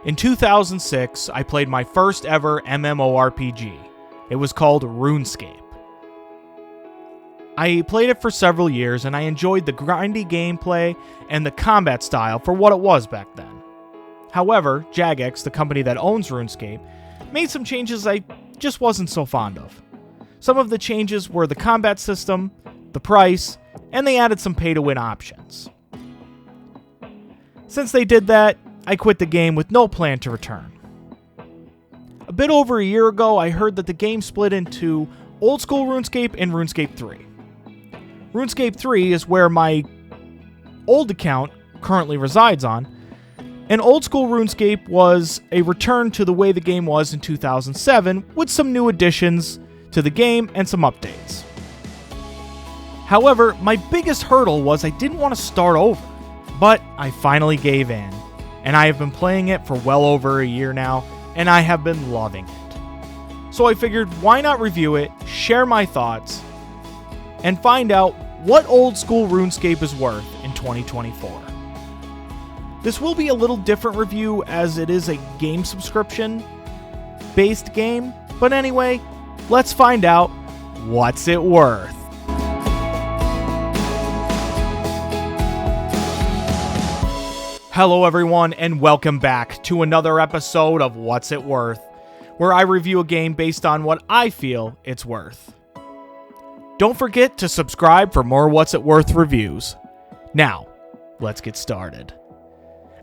In 2006, I played my first ever MMORPG. It was called RuneScape. I played it for several years and I enjoyed the grindy gameplay and the combat style for what it was back then. However, Jagex, the company that owns RuneScape, made some changes I just wasn't so fond of. Some of the changes were the combat system, the price, and they added some pay-to-win options. Since they did that, I quit the game with no plan to return. A bit over a year ago, I heard that the game split into Old School RuneScape and RuneScape 3. RuneScape 3 is where my old account currently resides on, and Old School RuneScape was a return to the way the game was in 2007 with some new additions to the game and some updates. However, my biggest hurdle was I didn't want to start over, but I finally gave in, and I have been playing it for well over a year now, and I have been loving it. So I figured, why not review it, share my thoughts, and find out what Old School RuneScape is worth in 2024. This will be a little different review as it is a game subscription-based game, but anyway, let's find out what's it worth. Hello everyone, and welcome back to another episode of What's It Worth, where I review a game based on what I feel it's worth. Don't forget to subscribe for more What's It Worth reviews. Now, let's get started.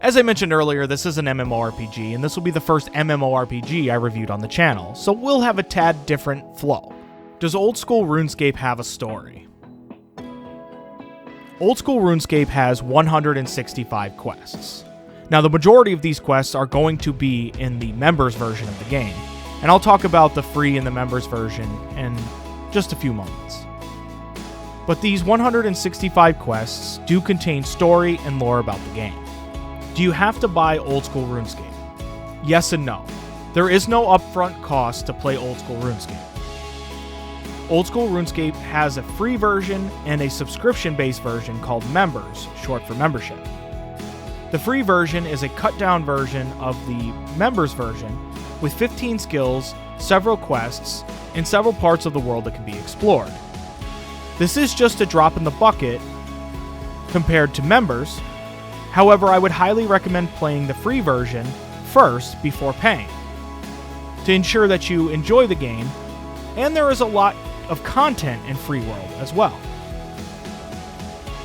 As I mentioned earlier, this is an MMORPG, and this will be the first MMORPG I reviewed on the channel, so we'll have a tad different flow. Does Old School RuneScape have a story? Old School RuneScape has 165 quests. Now, the majority of these quests are going to be in the members version of the game, and I'll talk about the free and the members version in just a few moments. But these 165 quests do contain story and lore about the game. Do you have to buy Old School RuneScape? Yes and no. There is no upfront cost to play Old School RuneScape. Old School RuneScape has a free version and a subscription-based version called Members, short for membership. The free version is a cut-down version of the Members version with 15 skills, several quests, and several parts of the world that can be explored. This is just a drop in the bucket compared to Members. However, I would highly recommend playing the free version first before paying, to ensure that you enjoy the game, and there is a lot of content in Free World as well.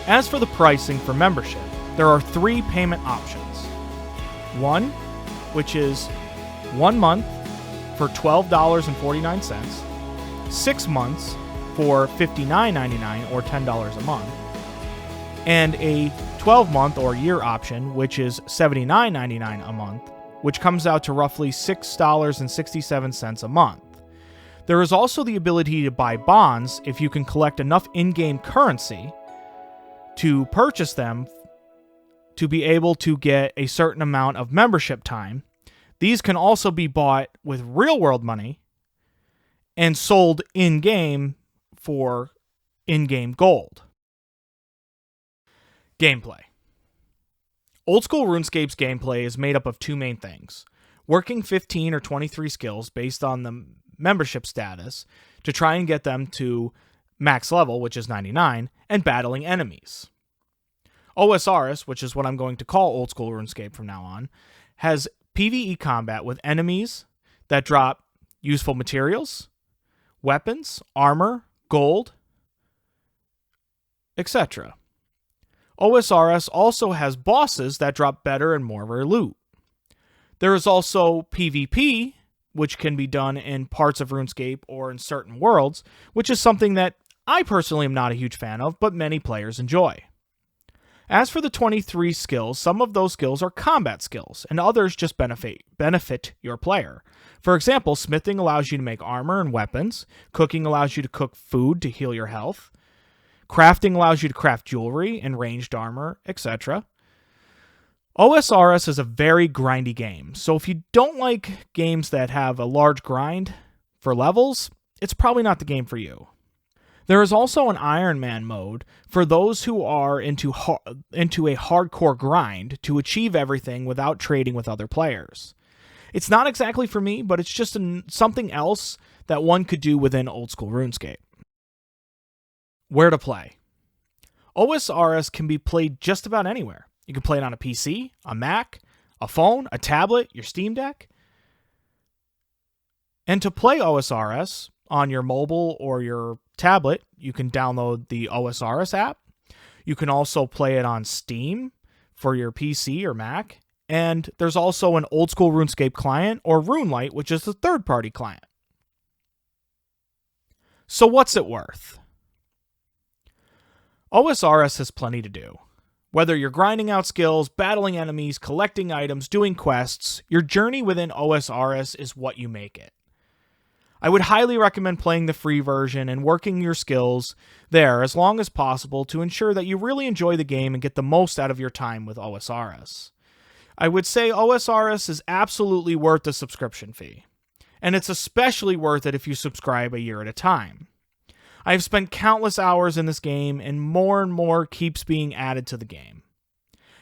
As for the pricing for membership, there are 3 payment options. One, which is 1 month for $12.49, 6 months for $59.99 or $10 a month, and a 12-month or year option, which is $79.99 a month, which comes out to roughly $6.67 a month. There is also the ability to buy bonds if you can collect enough in-game currency to purchase them to be able to get a certain amount of membership time. These can also be bought with real-world money and sold in-game for in-game gold. Gameplay. Old School RuneScape's gameplay is made up of 2 main things: working 15 or 23 skills based on the membership status to try and get them to max level, which is 99, and battling enemies. OSRs, which is what I'm going to call Old School RuneScape from now on, has PvE combat with enemies that drop useful materials, weapons, armor, gold, etc. OSRS also has bosses that drop better and more rare loot. There is also PvP, which can be done in parts of RuneScape or in certain worlds, which is something that I personally am not a huge fan of, but many players enjoy. As for the 23 skills, some of those skills are combat skills, and others just benefit your player. For example, smithing allows you to make armor and weapons, cooking allows you to cook food to heal your health, crafting allows you to craft jewelry and ranged armor, etc. OSRS is a very grindy game, so if you don't like games that have a large grind for levels, it's probably not the game for you. There is also an Iron Man mode for those who are into a hardcore grind to achieve everything without trading with other players. It's not exactly for me, but it's just something else that one could do within Old School RuneScape. Where to play? OSRS can be played just about anywhere. You can play it on a PC, a Mac, a phone, a tablet, your Steam Deck. And to play OSRS on your mobile or your tablet, you can download the OSRS app. You can also play it on Steam for your PC or Mac. And there's also an Old School RuneScape client, or RuneLite, which is a third-party client. So what's it worth? OSRS has plenty to do. Whether you're grinding out skills, battling enemies, collecting items, doing quests, your journey within OSRS is what you make it. I would highly recommend playing the free version and working your skills there as long as possible to ensure that you really enjoy the game and get the most out of your time with OSRS. I would say OSRS is absolutely worth the subscription fee, and it's especially worth it if you subscribe a year at a time. I have spent countless hours in this game, and more keeps being added to the game.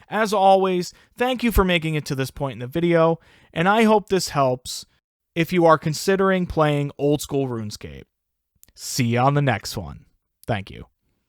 As always, thank you for making it to this point in the video, and I hope this helps if you are considering playing Old School RuneScape. See you on the next one. Thank you.